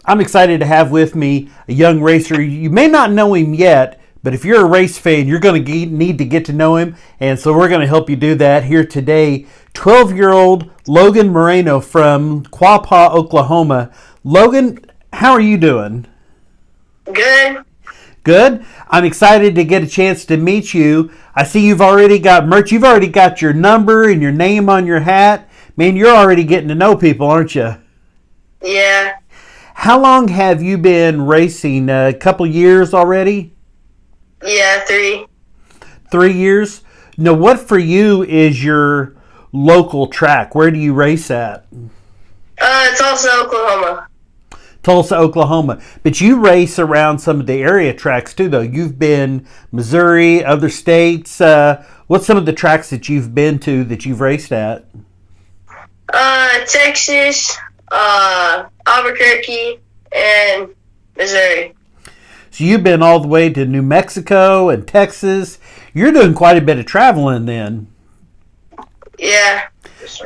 I'm excited to have with me a young racer. You may not know him yet, but if you're a race fan, you're going to need to get to know him. And so we're going to help you do that here today. 12-year-old Logan Moreno from Quapaw, Oklahoma. Logan, how are you doing? Good. Good. I'm excited to get a chance to meet you. I see you've already got merch. You've already got your number and your name on your hat. Man, you're already getting to know people, aren't you? Yeah. How long have you been racing? A couple years already? Yeah, 3. 3 years? Now, what for you is your local track? Where do you race at? Tulsa, Oklahoma. Tulsa, Oklahoma. But you race around some of the area tracks too, though. You've been Missouri, other states. What's some of the tracks that you've been to that you've raced at? Texas, Albuquerque, and Missouri. So you've been all the way to New Mexico and Texas. You're doing quite a bit of traveling then. Yeah.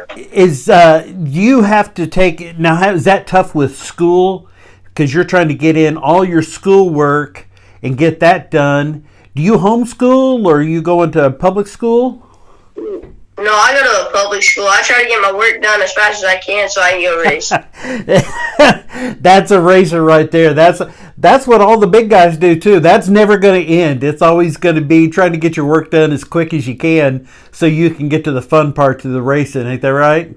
Do you have to take now? Is that tough with school? Because you're trying to get in all your school work and get that done. Do you homeschool or are you going to public school? No, I go to a public school. I try to get my work done as fast as I can so I can go race. That's a racer right there. That's what all the big guys do too. That's never going to end. It's always going to be trying to get your work done as quick as you can so you can get to the fun parts of the racing. Ain't that right?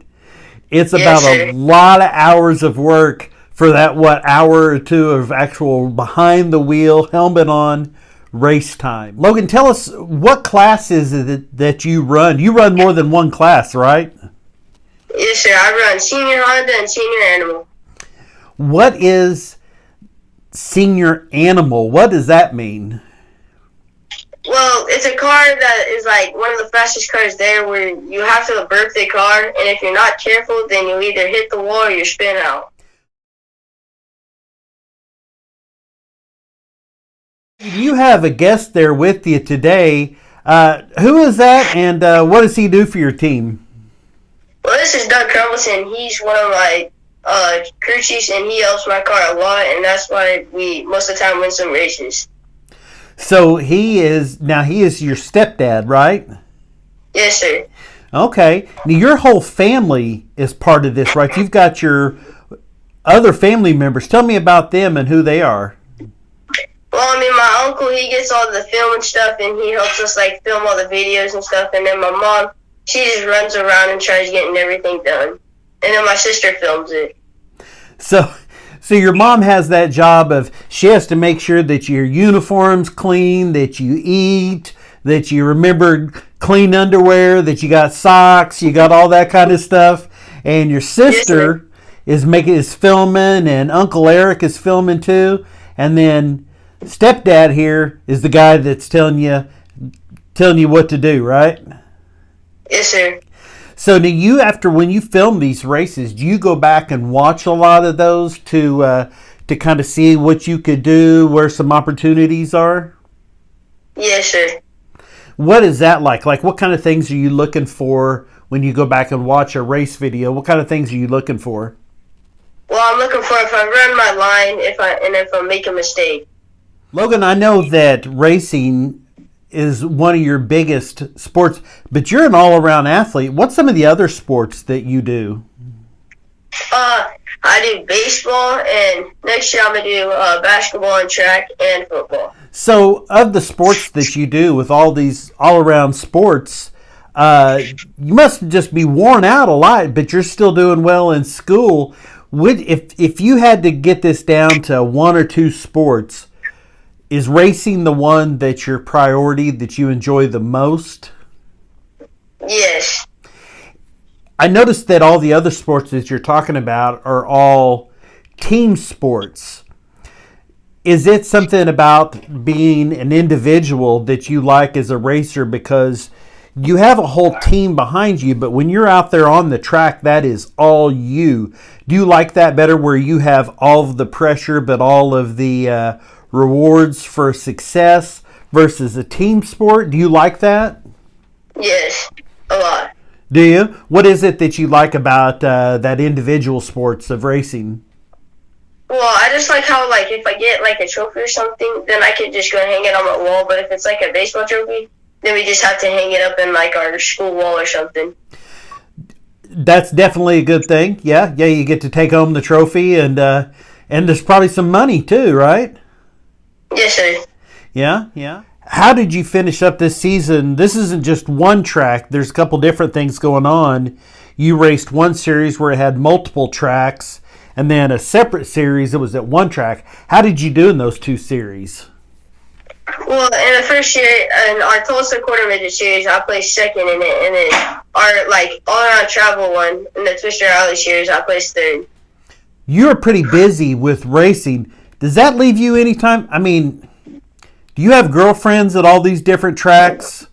It's about a lot of hours of work for that, hour or two of actual behind the wheel, helmet on, race time. Logan, tell us, what class is it that you run? You run more than one class, right? Yes, sir. I run Senior Honda and Senior Animal. What is Senior Animal? What does that mean? Well, it's a car that is like one of the fastest cars there where you have to birthday car, and if you're not careful, then you either hit the wall or you spin out. You have a guest there with you today. Who is that, and what does he do for your team? Well, this is Doug Crumbleton. He's one of my crew chiefs, and he helps my car a lot, and that's why we most of the time win some races. So he is your stepdad, right? Yes, sir. Okay. Now your whole family is part of this, right? You've got your other family members. Tell me about them and who they are. Well, I mean, my uncle, he gets all the film and stuff, and he helps us, like, film all the videos and stuff. And then my mom, she just runs around and tries getting everything done. And then my sister films it. So your mom has that job of, she has to make sure that your uniform's clean, that you eat, that you remember clean underwear, that you got socks, you got all that kind of stuff. And your sister is filming, and Uncle Eric is filming too. And then stepdad here is the guy that's telling you what to do, right? Yes, sir. So do you, when you film these races, do you go back and watch a lot of those to kind of see what you could do, where some opportunities are? Yes, sir. What is that like? Like, what kind of things are you looking for when you go back and watch a race video? What kind of things are you looking for? Well, I'm looking for if I run my line, if I make a mistake. Logan, I know that racing is one of your biggest sports, but you're an all-around athlete. What's some of the other sports that you do? I do baseball, and next year I'm going to do basketball and track and football. So, of the sports that you do with all these all-around sports, you must just be worn out a lot, but you're still doing well in school. If you had to get this down to one or two sports, is racing the one that's your priority, that you enjoy the most? Yes. I noticed that all the other sports that you're talking about are all team sports. Is it something about being an individual that you like as a racer, because you have a whole team behind you, but when you're out there on the track, that is all you? Do you like that better, where you have all of the pressure but all of the rewards for success, versus a team sport? Do you like that? Yes, a lot. Do you? What is it that you like about that individual sports of racing? Well, I just like how, like, if I get, like, a trophy or something, then I could just go hang it on my wall. But if it's, like, a baseball trophy, then we just have to hang it up in, like, our school wall or something. That's definitely a good thing. Yeah, you get to take home the trophy, and there's probably some money too, right? Yes, sir. Yeah. How did you finish up this season? This isn't just one track. There's a couple different things going on. You raced one series where it had multiple tracks, and then a separate series that was at one track. How did you do in those two series? Well, in the first year, in our Tulsa quarter midget series, I placed second in it, and then our, like, all-around travel one in the Twister Alley series, I placed third. You're pretty busy with racing. Does that leave you any time? I mean, do you have girlfriends at all these different tracks?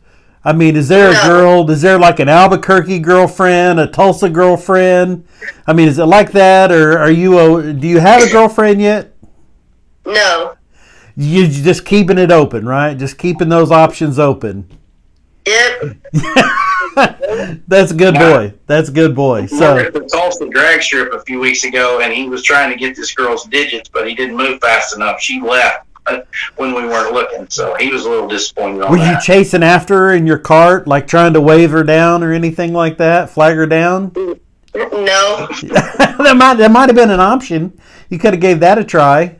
I mean, is there a girl? Is there like an Albuquerque girlfriend, a Tulsa girlfriend? I mean, is it like that, or do you have a girlfriend yet? No. You're just keeping it open, right? Just keeping those options open. Yep. That's a good boy. That's a good boy. We were at the Tulsa drag strip a few weeks ago, and he was trying to get this girl's digits, but he didn't move fast enough. She left when we weren't looking, so he was a little disappointed on Were that. you chasing after her in your cart, like trying to wave her down or anything like that? Flag her down? No. that might have been an option. You could have gave that a try.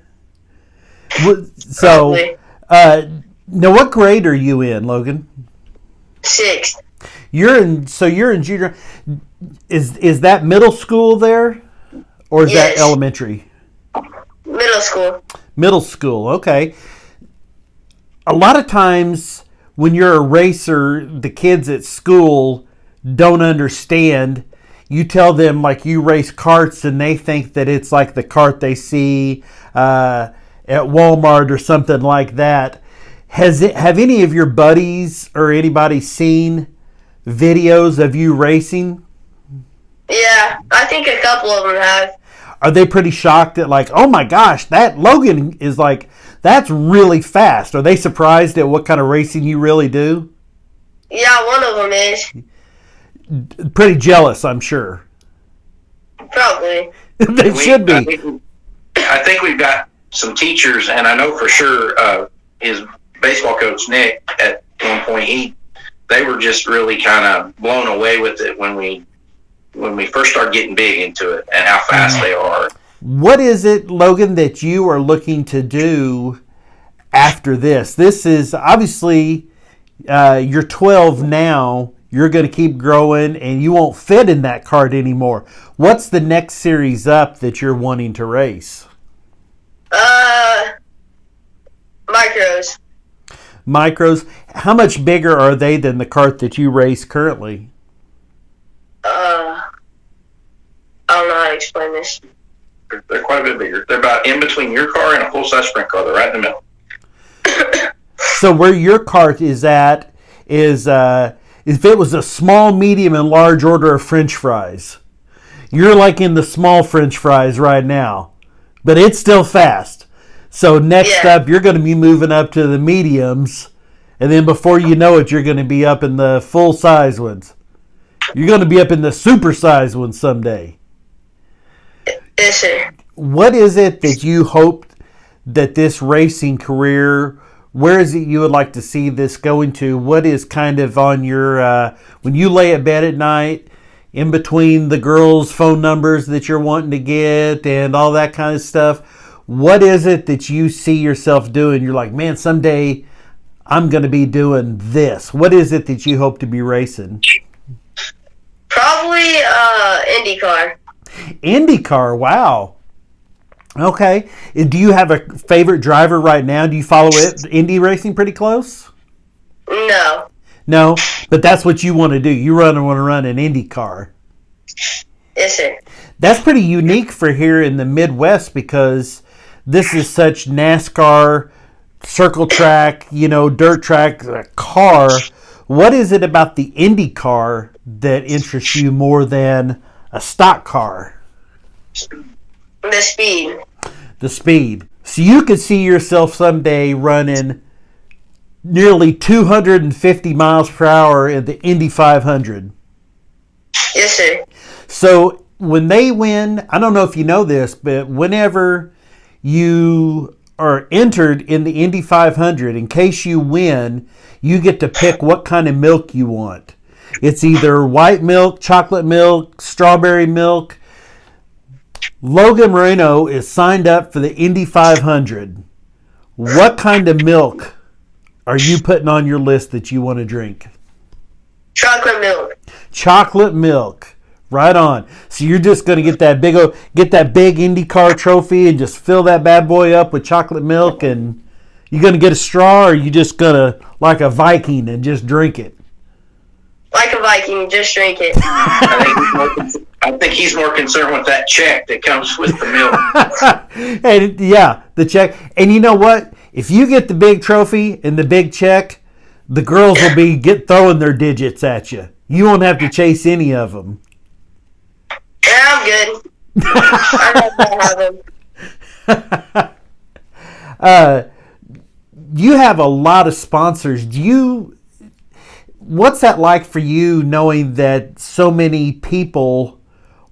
So, now what grade are you in, Logan? 6th. You're in junior. Is that middle school there, or is that elementary? Middle school. Middle school. Okay. A lot of times when you're a racer, the kids at school don't understand. You tell them like you race karts, and they think that it's like the kart they see at Walmart or something like that. Have any of your buddies or anybody seen videos of you racing? Yeah, I think a couple of them have. Are they pretty shocked at like, oh my gosh, that Logan is like, that's really fast? Are they surprised at what kind of racing you really do? Yeah, one of them is. Pretty jealous, I'm sure. Probably. They should be. I think we've got some teachers, and I know for sure his baseball coach, Nick, at one point, they were just really kind of blown away with it when we first started getting big into it and how fast they are. What is it, Logan, that you are looking to do after this? This is obviously you're 12 now. You're going to keep growing, and you won't fit in that cart anymore. What's the next series up that you're wanting to race? Micros. Micros. How much bigger are they than the cart that you race currently? I don't know how to explain this. They're quite a bit bigger. They're about in between your car and a full-size sprint car. They're right in the middle. So where your cart is at is if it was a small, medium, and large order of French fries. You're like in the small French fries right now, but it's still fast. So next up, you're going to be moving up to the mediums, and then before you know it, you're going to be up in the full-size ones. You're going to be up in the super-size ones someday. Yes, sir. What is it that you hoped that this racing career, where is it you would like to see this going to? What is kind of on your, when you lay at bed at night, in between the girls' phone numbers that you're wanting to get and all that kind of stuff, what is it that you see yourself doing? You're like, man, someday I'm going to be doing this. What is it that you hope to be racing? Probably IndyCar. IndyCar, wow. Okay. Do you have a favorite driver right now? Do you follow Indy racing pretty close? No. No, but that's what you want to do. You want to run an IndyCar. Yes, sir. That's pretty unique for here in the Midwest because this is such NASCAR, circle track, dirt track car. What is it about the IndyCar that interests you more than a stock car? The speed. The speed. So you could see yourself someday running nearly 250 miles per hour in the Indy 500. Yes, sir. So when they win, I don't know if you know this, but whenever you are entered in the Indy 500. In case you win, you get to pick what kind of milk you want. It's either white milk, chocolate milk, strawberry milk. Logan Moreno is signed up for the Indy 500. What kind of milk are you putting on your list that you want to drink? Chocolate milk. Chocolate milk. Right on. So you're just going to get that big IndyCar trophy and just fill that bad boy up with chocolate milk, and you going to get a straw, or are you just going to, like a Viking, and just drink it? Like a Viking, just drink it. I think he's more concerned with that check that comes with the milk. And yeah, the check. And you know what? If you get the big trophy and the big check, the girls will be throwing their digits at you. You won't have to chase any of them. Yeah, I'm good. I have them. You have a lot of sponsors. What's that like for you, knowing that so many people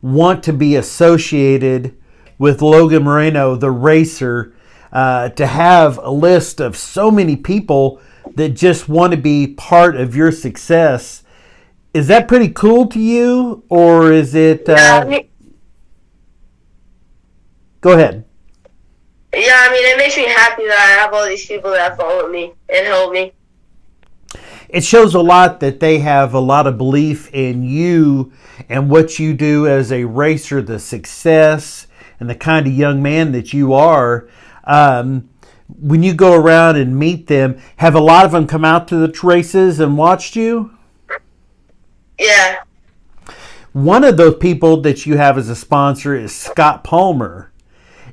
want to be associated with Logan Moreno, the racer, to have a list of so many people that just want to be part of your success? Is that pretty cool to you, or is it... Go ahead. Yeah, I mean, it makes me happy that I have all these people that follow me and help me. It shows a lot that they have a lot of belief in you and what you do as a racer, the success and the kind of young man that you are. When you go around and meet them, have a lot of them come out to the races and watched you? Yeah. One of those people that you have as a sponsor is Scott Palmer.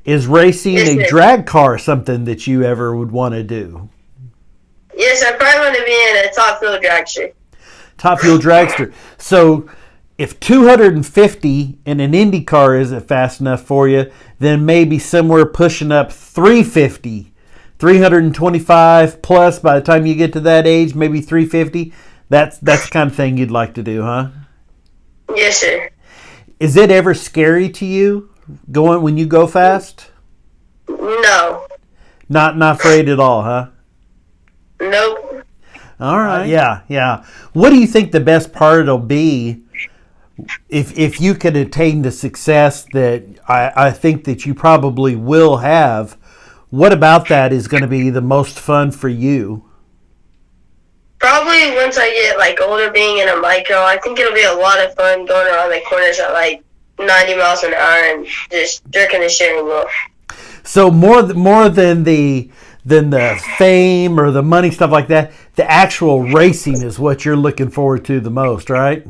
Is racing a drag car something that you ever would want to do? Yes, I probably want to be in a top fuel dragster. Top fuel dragster. So if 250 in an Indy car isn't fast enough for you, then maybe somewhere pushing up 350, 325 plus by the time you get to that age, maybe 350. That's the kind of thing you'd like to do, huh? Yes, sir. Is it ever scary to you going when you go fast? No. Not afraid at all, huh? Nope. All right. Yeah. What do you think the best part will be if you could attain the success that I think that you probably will have? What about that is going to be the most fun for you? Probably once I get older, being in a micro, I think it'll be a lot of fun going around the corners at 90 miles an hour and just jerking the steering wheel. So more than the fame or the money, stuff like that, the actual racing is what you're looking forward to the most, right?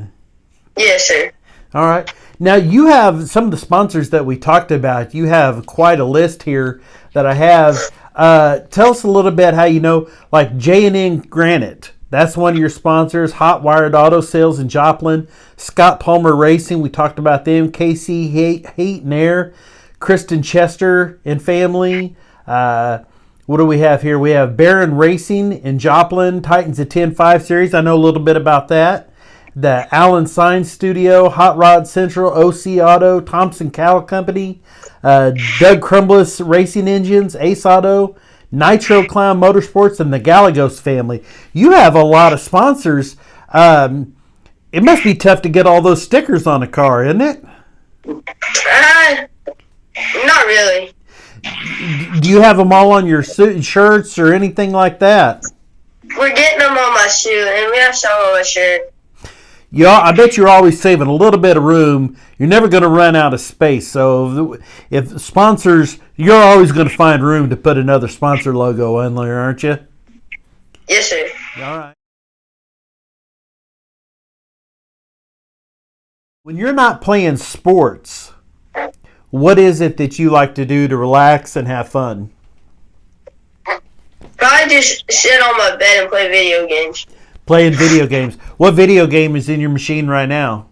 Yes, sir. All right. Now, you have some of the sponsors that we talked about. You have quite a list here that I have. Tell us a little bit how you know, like J&N Granite. That's one of your sponsors. Hot Wired Auto Sales in Joplin. Scott Palmer Racing. We talked about them. KC Heat and Air. Kristen Chester and family. What do we have here? We have Barron Racing in Joplin. Titans of 10-5 Series. I know a little bit about that. The Allen Sign Studio. Hot Rod Central. OC Auto. Thompson Cattle Company. Doug Crumbliss Racing Engines. Ace Auto. Nitro Clown Motorsports, and the Gallegos family. You have a lot of sponsors. It must be tough to get all those stickers on a car, isn't it? Not really. Do you have them all on your shirts or anything like that? We're getting them on my shoe, and we have some on my shirt. Yeah, I bet you're always saving a little bit of room. You're never going to run out of space. So if sponsors, you're always going to find room to put another sponsor logo in there, aren't you? Yes, sir. All right. When you're not playing sports, what is it that you like to do to relax and have fun? Probably just sit on my bed and play video games. Playing video games. What video game is in your machine right now?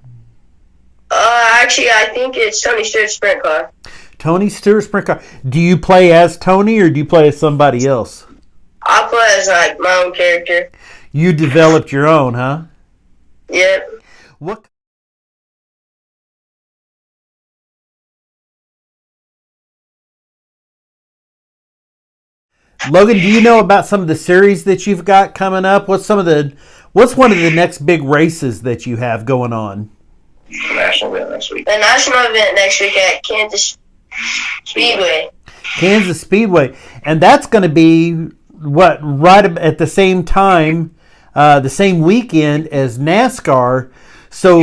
Actually, I think it's Tony Stewart's Sprint Car. Tony Stewart's Sprint Car. Do you play as Tony or do you play as somebody else? I play as my own character. You developed your own, huh? Yep. What Logan, do you know about some of the series that you've got coming up? What's one of the next big races that you have going on? The national event next week. The national event next week at Kansas Speedway. Kansas Speedway. And that's going to be, right at the same time, the same weekend as NASCAR. So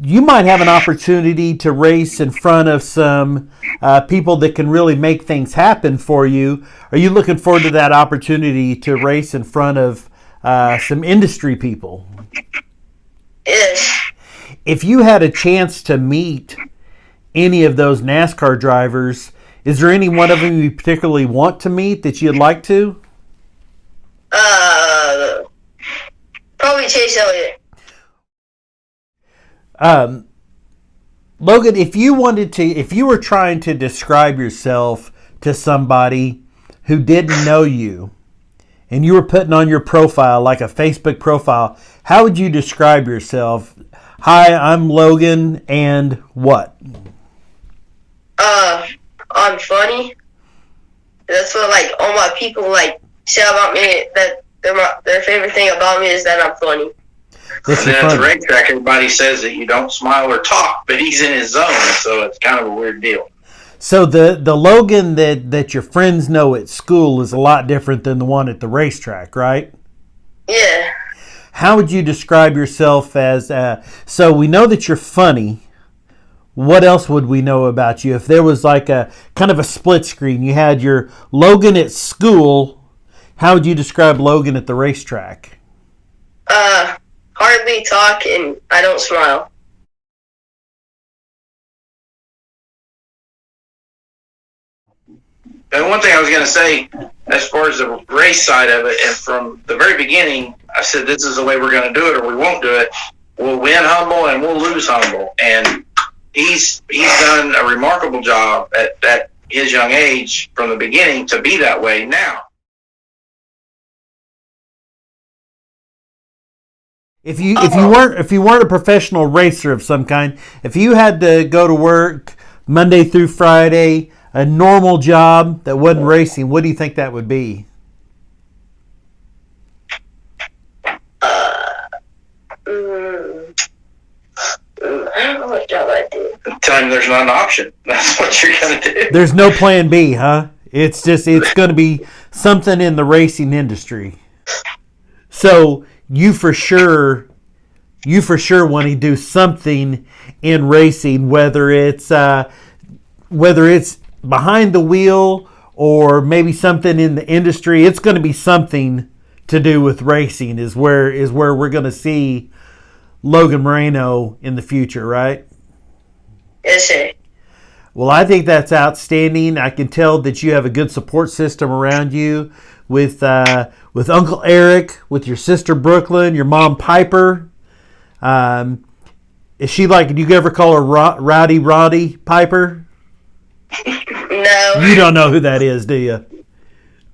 you might have an opportunity to race in front of some people that can really make things happen for you. Are you looking forward to that opportunity to race in front of some industry people? Yes. If you had a chance to meet any of those NASCAR drivers, is there any one of them you particularly want to meet that you'd like to? Probably Chase Elliott. Logan, if you were trying to describe yourself to somebody who didn't know you, and you were putting on your profile, like a Facebook profile, how would you describe yourself? Hi, I'm Logan, and what? I'm funny. That's what all my people say about me. That their favorite thing about me is that I'm funny. And then at the racetrack, everybody says that you don't smile or talk, but he's in his zone, so it's kind of a weird deal. So the Logan that your friends know at school is a lot different than the one at the racetrack, right? Yeah. How would you describe yourself as? So we know that you're funny. What else would we know about you? If there was like a kind of a split screen, you had your Logan at school. How would you describe Logan at the racetrack? Hardly talk and I don't smile. And one thing I was going to say, as far as the race side of it, and from the very beginning, I said this is the way we're going to do it, or we won't do it. We'll win humble and we'll lose humble. And he's done a remarkable job at his young age from the beginning to be that way now. If you weren't a professional racer of some kind, if you had to go to work Monday through Friday, a normal job that wasn't racing, what do you think that would be? I don't know what job I do. Tell him there's not an option. That's what you're going to do. There's no plan B, huh? It's going to be something in the racing industry. So you for sure want to do something in racing, whether it's behind the wheel or maybe something in the industry. It's going to be something to do with racing is where we're going to see Logan Moreno in the future, right? Yes, sir. Well, I think that's outstanding. I can tell that you have a good support system around you with Uncle Eric, with your sister Brooklyn, your mom Piper. Is she do you ever call her Rowdy Roddy Piper? No. You don't know who that is, do you?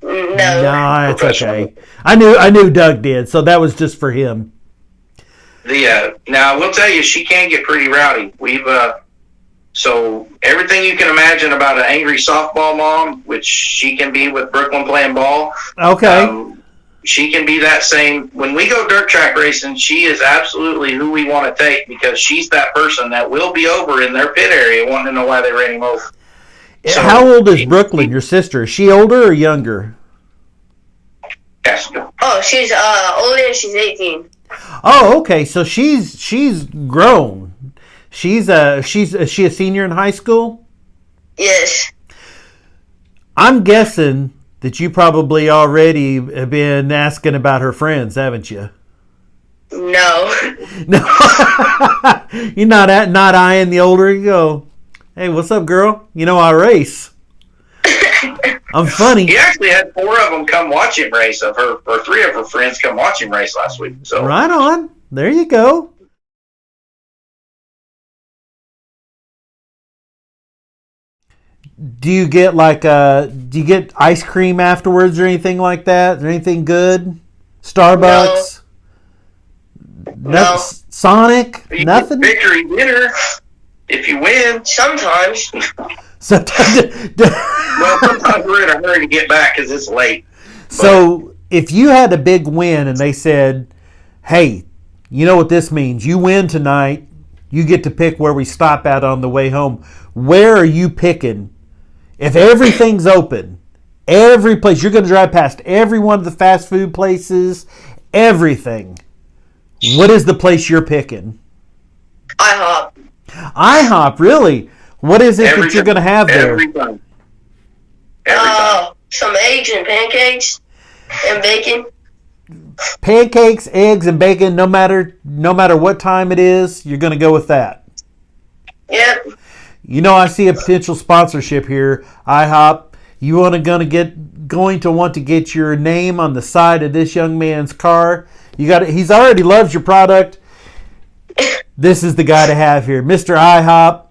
No. It's okay. I knew Doug did, so that was just for him. Now I will tell you, she can get pretty rowdy. So everything you can imagine about an angry softball mom, which she can be with Brooklyn playing ball. Okay. She can be that same. When we go dirt track racing, she is absolutely who we want to take because she's that person that will be over in their pit area wanting to know why they ran him over. So, how old is Brooklyn, your sister? Is she older or younger? Yes. Oh, she's older and she's 18. Oh, okay. So she's grown. Is she a senior in high school? Yes. I'm guessing that you probably already have been asking about her friends, haven't you? No. No. You're not eyeing the older you go. Hey, what's up, girl? You know I race. I'm funny. He actually had 4 of them come watch him race. Or 3 of her friends come watch him race last week. So right on. There you go. Do you get ice cream afterwards or anything like that? Is there anything good? Starbucks? No. Sonic? you Nothing? get victory dinner if you win. Sometimes. Sometimes. Well, sometimes we're in a hurry to get back because it's late. So if you had a big win and they said, hey, you know what this means? You win tonight. You get to pick where we stop at on the way home. Where are you picking? If everything's open, every place, you're going to drive past every one of the fast food places, everything. What is the place you're picking? IHOP. IHOP, really? What is it that you're going to have there? Every time. Every time. Some eggs and pancakes and bacon. Pancakes, eggs, and bacon. No matter what time it is, you're going to go with that. Yep. You know, I see a potential sponsorship here. IHOP. You going to want to get your name on the side of this young man's car. He's already loves your product. This is the guy to have here, Mr. IHOP.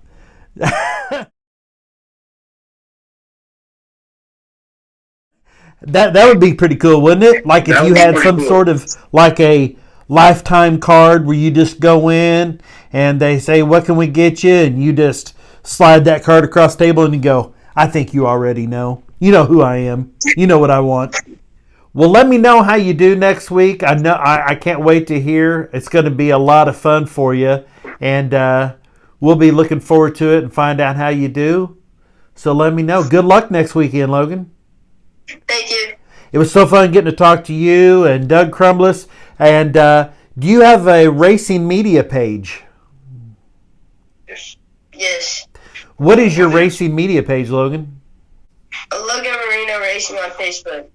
That would be pretty cool, wouldn't it? Like if you had some sort of like a lifetime card where you just go in and they say, what can we get you? And you just slide that card across the table and you go, I think you already know. You know who I am. You know what I want. Well, let me know how you do next week. I can't wait to hear. It's going to be a lot of fun for you. And we'll be looking forward to it and find out how you do. So let me know. Good luck next weekend, Logan. Thank you. It was so fun getting to talk to you and Doug Crumbless. And do you have a racing media page? Yes. Yes. What is your racing media page, Logan? Logan Moreno Racing on Facebook.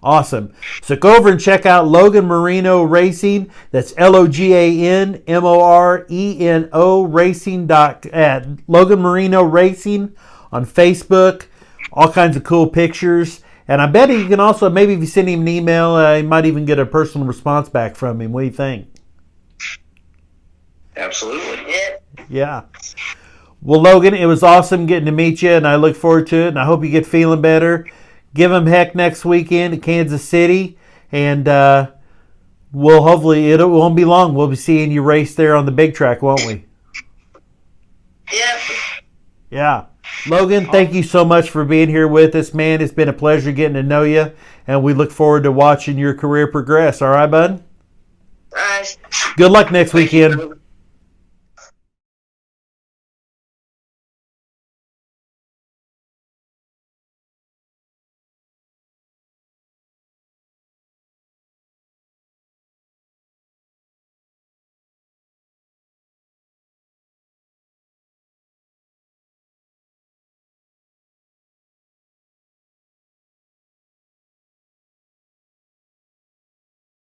Awesome. So go over and check out Logan Moreno Racing. That's LoganMoreno Racing at Logan Moreno Racing on Facebook. All kinds of cool pictures. And I bet you can also, maybe if you send him an email, you might even get a personal response back from him. What do you think? Absolutely. Yeah. Yeah. Well, Logan, it was awesome getting to meet you, and I look forward to it, and I hope you get feeling better. Give them heck next weekend at Kansas City, and we'll hopefully, it won't be long. We'll be seeing you race there on the big track, won't we? Yep. Yeah. Logan, thank you so much for being here with us, man. It's been a pleasure getting to know you, and we look forward to watching your career progress. All right, bud? All right. Good luck next weekend.